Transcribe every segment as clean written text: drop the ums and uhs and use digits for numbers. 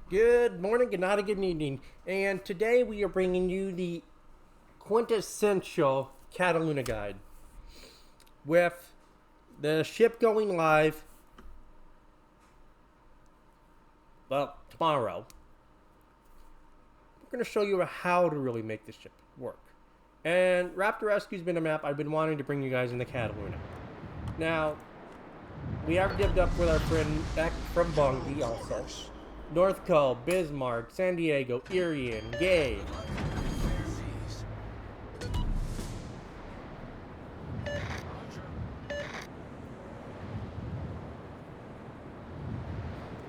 Good morning, good night, and good evening. And today we are bringing you the quintessential Cataluña guide with the ship going live, well, tomorrow. We're going to show you how to really make the ship work. And Raptor Rescue's been a map I've been wanting to bring you guys into Cataluña. Now, we have divvied up with our friend back from Bungie also. North Cove, Bismarck, San Diego, Irian, Gay.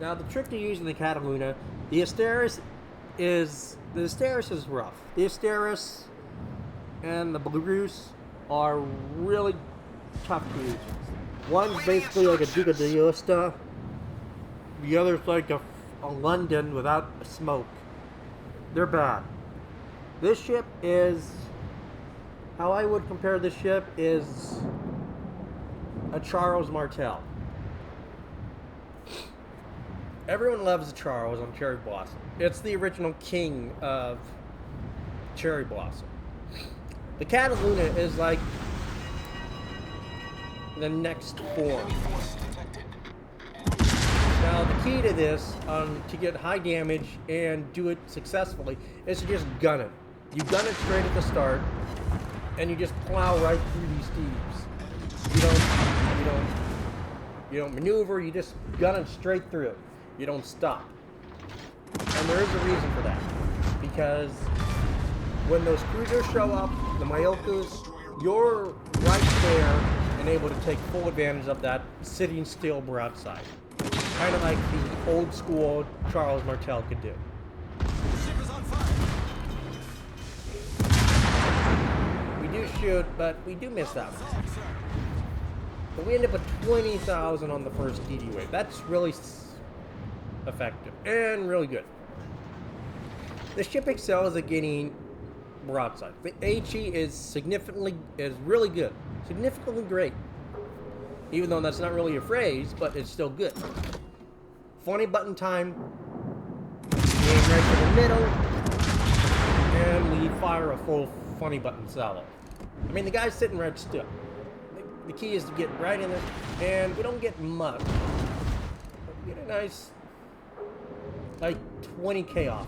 Now the trick to using the Cataluña, the Asteris is rough. The Asteris and the Blues are really tough cruisers. One's basically like a Duca de Justa. The other's like a London without smoke. They're bad. This ship is, how I would compare this ship is a Charles Martel. Everyone loves the Charles on Cherry Blossom. It's the original king of Cherry Blossom. The Cataluña is like the next form. Now the key to this, to get high damage and do it successfully, is to just gun it. You gun it straight at the start, and you just plow right through these thieves. You don't maneuver. You just gun it straight through. You don't stop. And there is a reason for that, because when those cruisers show up, the Mayokas, you're right there and able to take full advantage of that sitting still broadside. Kind of like the old school Charles Martel could do. We do shoot, but we do miss that one. But we end up with 20,000 on the first DD wave. That's really effective and really good. The ship excels at getting broadside. The HE is really good. Significantly great. Even though that's not really a phrase, but it's still good. Funny button time, aim right to the middle, and we fire a full funny button salvo. I mean, the guy's sitting right still. The key is to get right in there, and we don't get much. We get a nice, like, 20k off.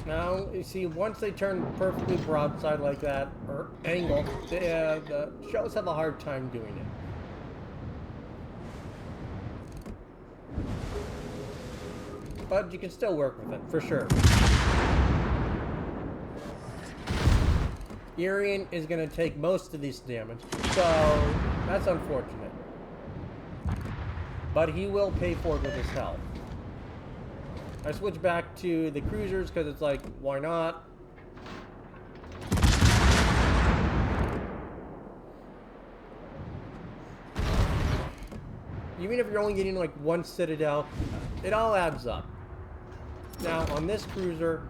Now, you see, once they turn perfectly broadside like that, or angle, the shells have a hard time doing it. But you can still work with it, for sure. Irian is going to take most of this damage, so that's unfortunate. But he will pay for it with his health. I switch back to the cruisers because it's like, why not? Even if you're only getting like one citadel, it all adds up. Now on this cruiser,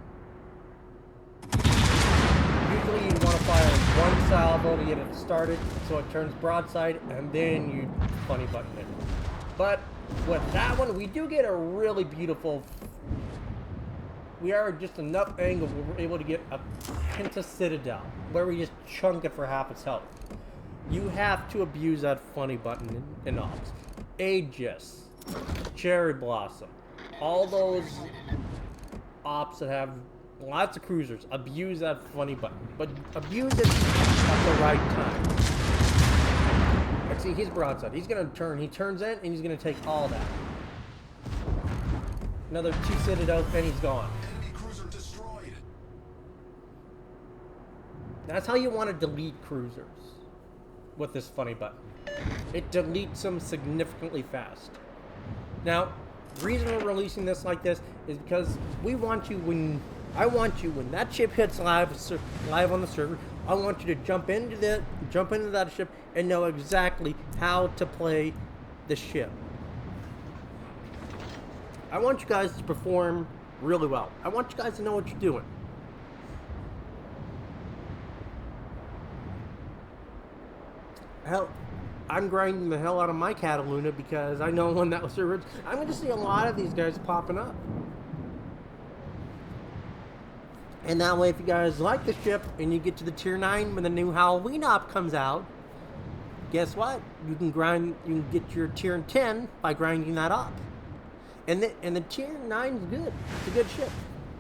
usually you'd want to fire one salvo to get it started so it turns broadside, and then you funny button it. But with that one, we do get a really beautiful. We are just enough angle where we're able to get a Penta Citadel, where we just chunk it for half its health. You have to abuse that funny button in ops. Aegis, Cherry Blossom, all those ops that have lots of cruisers, abuse that funny button, but abuse it at the right time. Like, see, he's broadside. He's gonna turn. He turns in, and he's gonna take all that. Another 2 citadels, then he's gone. That's how you want to delete cruisers with this funny button. It deletes them significantly fast. Now, the reason we're releasing this like this is because we want you, when I want you, when that ship hits live on the server, I want you to jump into that ship and know exactly how to play the ship. I want you guys to perform really well. I want you guys to know what you're doing. Hell, I'm grinding the hell out of my Cataluña because I know when that server, I'm going to see a lot of these guys popping up. And that way, if you guys like the ship and you get to the tier 9 when the new Halloween op comes out, guess what? You can get your tier 10 by grinding that up. And the tier 9 is good. It's a good ship.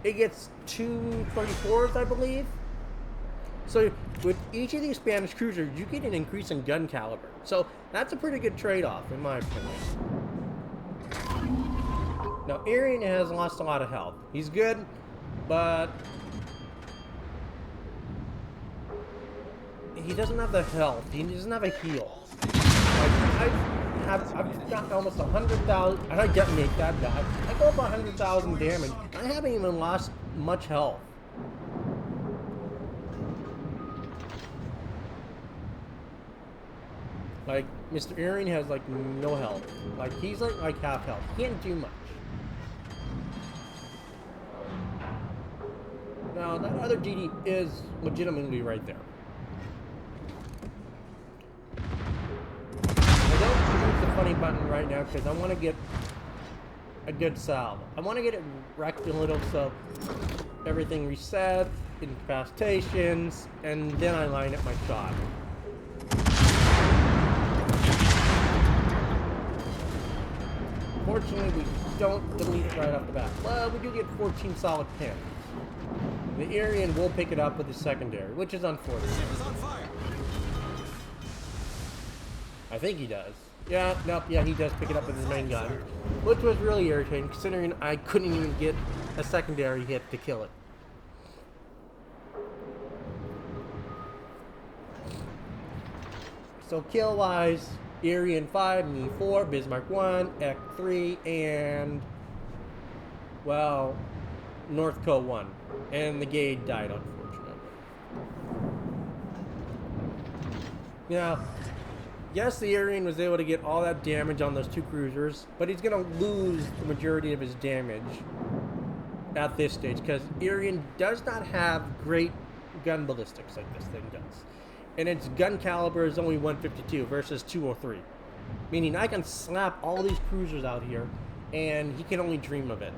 It gets 234s, I believe. So with each of these Spanish cruisers, you get an increase in gun caliber. So that's a pretty good trade-off, in my opinion. Now, Arian has lost a lot of health. He's good, but he doesn't have the health. He doesn't have a heal. Like, I've gotten almost 100,000. I detonate that guy. I go up 100,000 damage. I haven't even lost much health. Like, Mr. Arian has, like, no health. Like, he's, like half health. He can't do much. Now, that other DD is legitimately right there. I don't use the funny button right now because I want to get a good salve. I want to get it wrecked a little so everything resets, incapacitations, and then I line up my shot. Fortunately, we don't delete it right off the bat. Well, we do get 14 solid pins. The Arian will pick it up with the secondary, which is unfortunate. I think he does. Yeah, nope, yeah, he does pick it up with his main gun, which was really irritating considering I couldn't even get a secondary hit to kill it. So kill-wise, Arian 5, Me 4, Bismarck 1, Ek 3, and, well, North Co 1. And the Gade died, unfortunately. Now, yes, the Arian was able to get all that damage on those two cruisers, but he's going to lose the majority of his damage at this stage, because Arian does not have great gun ballistics like this thing does. And its gun caliber is only 152 versus 203. Meaning I can slap all these cruisers out here, and he can only dream of it.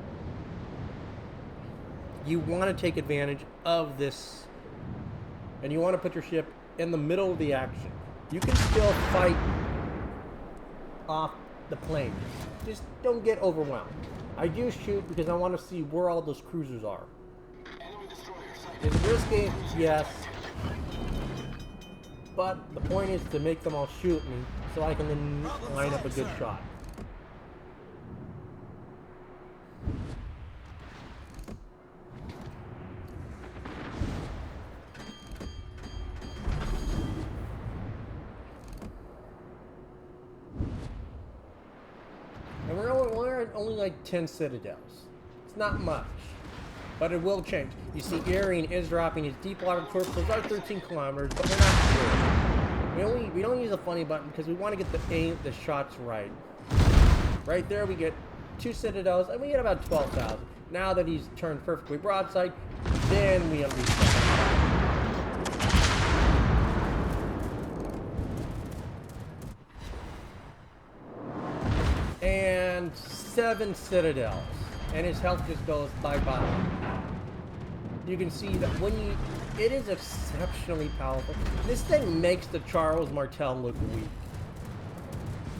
You want to take advantage of this, and you want to put your ship in the middle of the action. You can still fight off the plane. Just don't get overwhelmed. I do shoot because I want to see where all those cruisers are. Is it risky? Yes. But the point is to make them all shoot me so I can then line up a good shot. And we're at only like 10 citadels. It's not much. But it will change. You see, Arian is dropping his deep water torps. Those are 13 kilometers, but we're not sure. We don't use a funny button because we want to get the shots right. Right there, we get 2 citadels, and we get about 12,000. Now that he's turned perfectly broadside, then we unleash that. And 7 citadels. And his health just goes bye-bye. You can see that it is exceptionally powerful. This thing makes the Charles Martel look weak.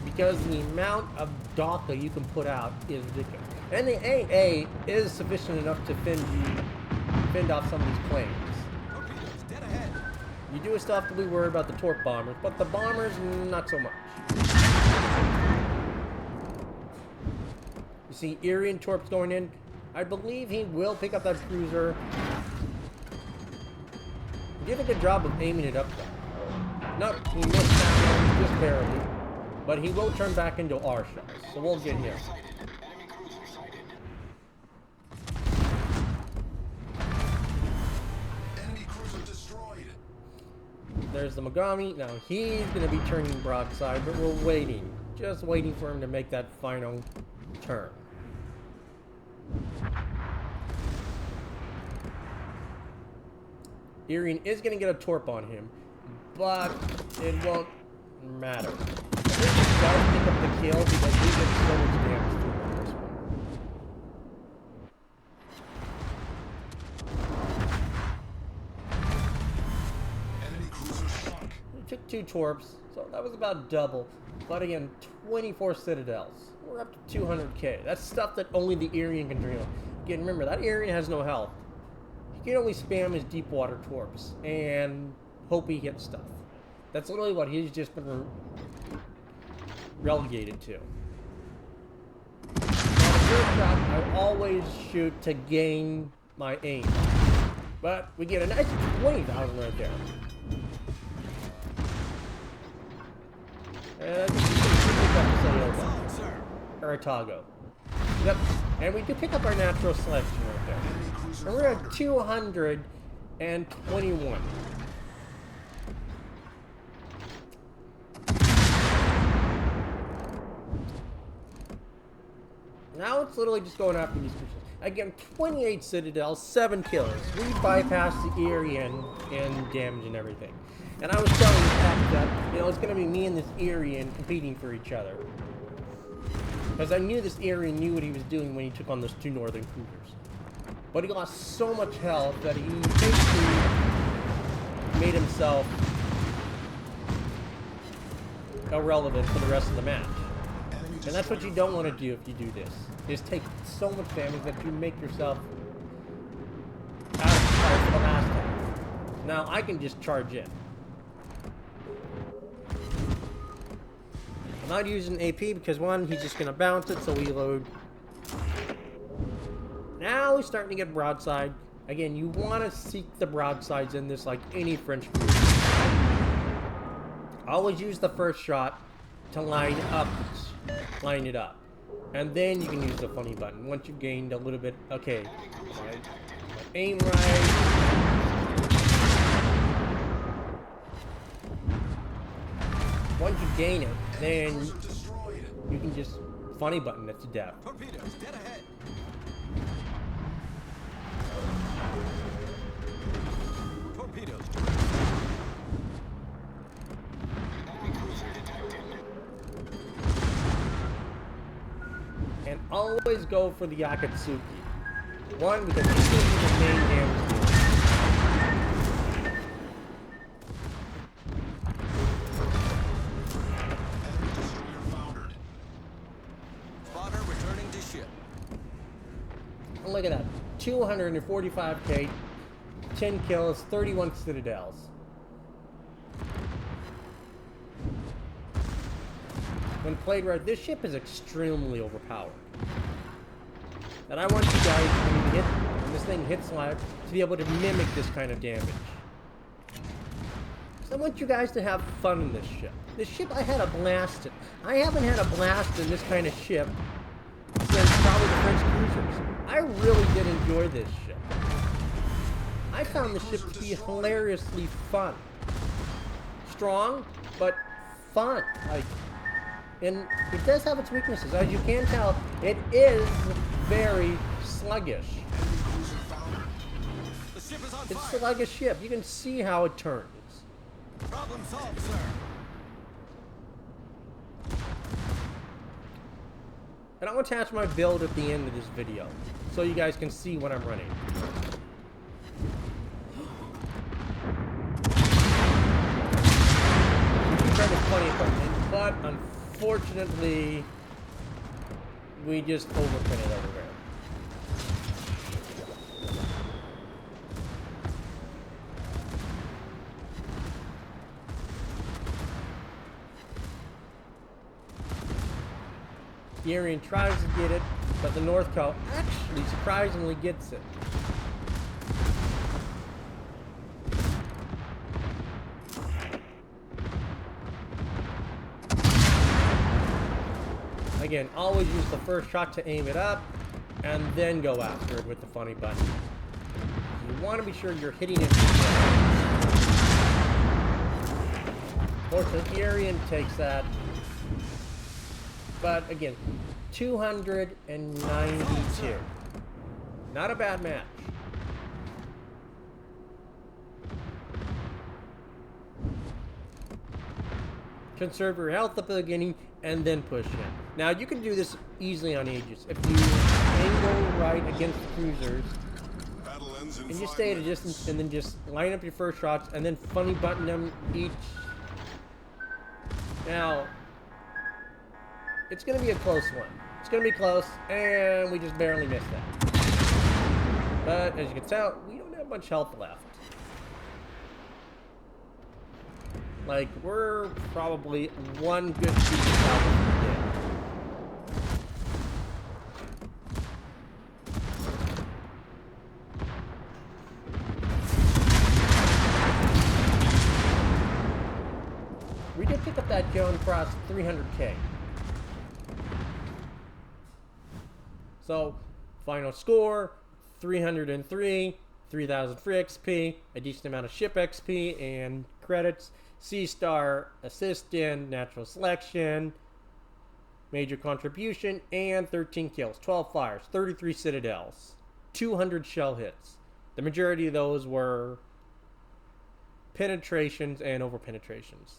Because the amount of DACA you can put out is ridiculous. And the AA is sufficient enough to fend off some of these planes. You do still have to be worried about the torp bombers, but the bombers, not so much. You see Arian torps going in. I believe he will pick up that cruiser. He did a good job of aiming it up there. Nope, he missed that one just barely. But he will turn back into our shots, so we'll get him. There's the Mogami. Now he's going to be turning broadside, but we're waiting. Just waiting for him to make that final turn. Irian is going to get a torp on him, but it won't matter. He does pick up the kill because he did so much damage to him on this one. He took 2 torps, so that was about double. But again, 24 citadels. We're up to 200k. That's stuff that only the Irian can dream of. Again, remember, that Irian has no health. He can only spam his deep water torps and hope he hits stuff. That's literally what he's just been relegated to. Now, the first shot, I always shoot to gain my aim. But we get a nice 20,000 right there. And Aratago. Yep, and we do pick up our natural selection right there. And we're at 221. Now it's literally just going after these creatures. Again, 28 citadels, 7 kills. We bypassed the Irian in damage and everything. And I was telling the fact that, you know, it's going to be me and this Irian competing for each other. Because I knew this Irian knew what he was doing when he took on those 2 northern cougars. But he lost so much health that he basically made himself irrelevant for the rest of the match. And that's what you don't want to do if you do this. Is take so much damage that you make yourself out of sight for the last time. Now I can just charge in. I'm not using AP because one, he's just gonna bounce it, so we load. Now we're starting to get broadside. Again, you want to seek the broadsides in this like any French group. Always use the first shot to line it up. And then you can use the funny button once you've gained a little bit. Okay, aim right. Once you gain it, then you can just funny button it to death. Torpedoes, dead ahead. Torpedoes. And always go for the Akatsuki. One, because this is the main damage dealer. Spotter returning to ship. And look at that. 245k, 10 kills, 31 citadels. When played right, this ship is extremely overpowered. And I want you guys, when this thing hits live, to be able to mimic this kind of damage. So I want you guys to have fun in this ship. This ship, I had a blast in. I haven't had a blast in this kind of ship since probably the French cruisers. I really did enjoy this ship. I found the ship to be hilariously fun. Strong, but fun. And it does have its weaknesses. As you can tell, it is very sluggish. The ship is on It's fire. like a ship. You can see how it turns. Problem solved, sir. And I'll attach my build at the end of this video, so you guys can see what I'm running. Trying to funny equipment, but unfortunately, we just overprinted over there. The Irian tries to get it, but the North Cow actually surprisingly gets it. Again, always use the first shot to aim it up, and then go after it with the funny button. You want to be sure you're hitting it. Unfortunately, Arian takes that. But again, 292. Not a bad match. Conserve your health at the beginning and then push in. Now you can do this easily on Aegis. If you angle right against the cruisers and you stay at a distance and then just line up your first shots and then funny button them each. Now, it's going to be a close one. It's going to be close, and we just barely missed that. But as you can tell, we don't have much health left. Like, we're probably one good piece of health dead. We did pick up that kill and cross 300K. So, final score, 303, 3,000 for XP, a decent amount of ship XP and credits, C-star assist in natural selection, major contribution, and 13 kills, 12 fires, 33 citadels, 200 shell hits. The majority of those were penetrations and over penetrations.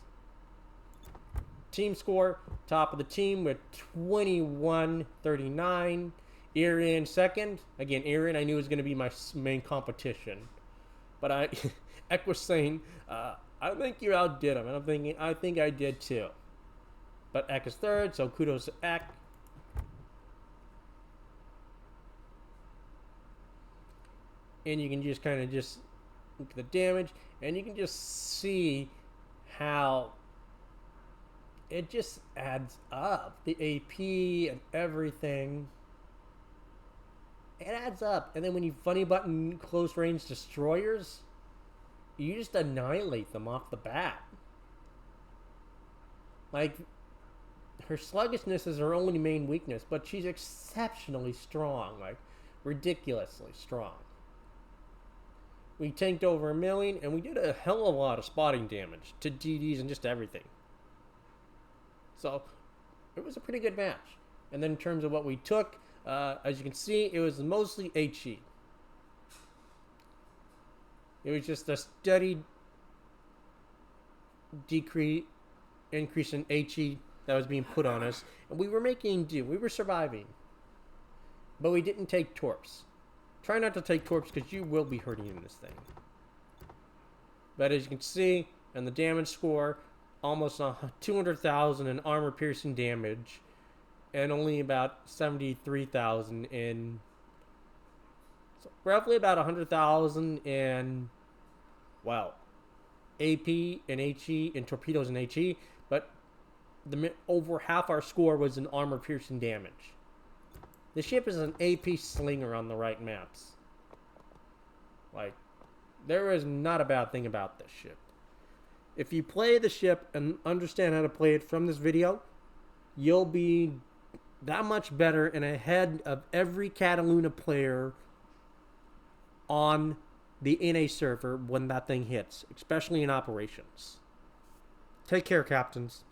Team score, top of the team with 2139. Arian second. Again, Arian I knew was going to be my main competition. But Ek was saying, I think you outdid him. And I'm thinking, I think I did too. But Ek is third, so kudos to Ek. And you can just kind of just look at the damage. And you can just see how it just adds up. The AP and everything. It adds up. And then when you funny button close range destroyers, you just annihilate them off the bat. Like, her sluggishness is her only main weakness, but she's exceptionally strong. Like, ridiculously strong. We tanked over 1 million, and we did a hell of a lot of spotting damage to DDs and just everything. So, it was a pretty good match. And then in terms of what we took, as you can see, it was mostly HE. It was just a steady increase in HE that was being put on us. And we were making do. We were surviving. But we didn't take torps. Try not to take torps because you will be hurting in this thing. But as you can see, and the damage score, almost 200,000 in armor piercing damage. And only about 73,000 in, so roughly about 100,000 in, wow, AP and HE and torpedoes and HE, but over half our score was in armor piercing damage. The ship is an AP slinger on the right maps. Like, there is not a bad thing about this ship. If you play the ship and understand how to play it from this video, you'll be that much better and ahead of every Cataluña player on the NA server when that thing hits, especially in operations. Take care, captains.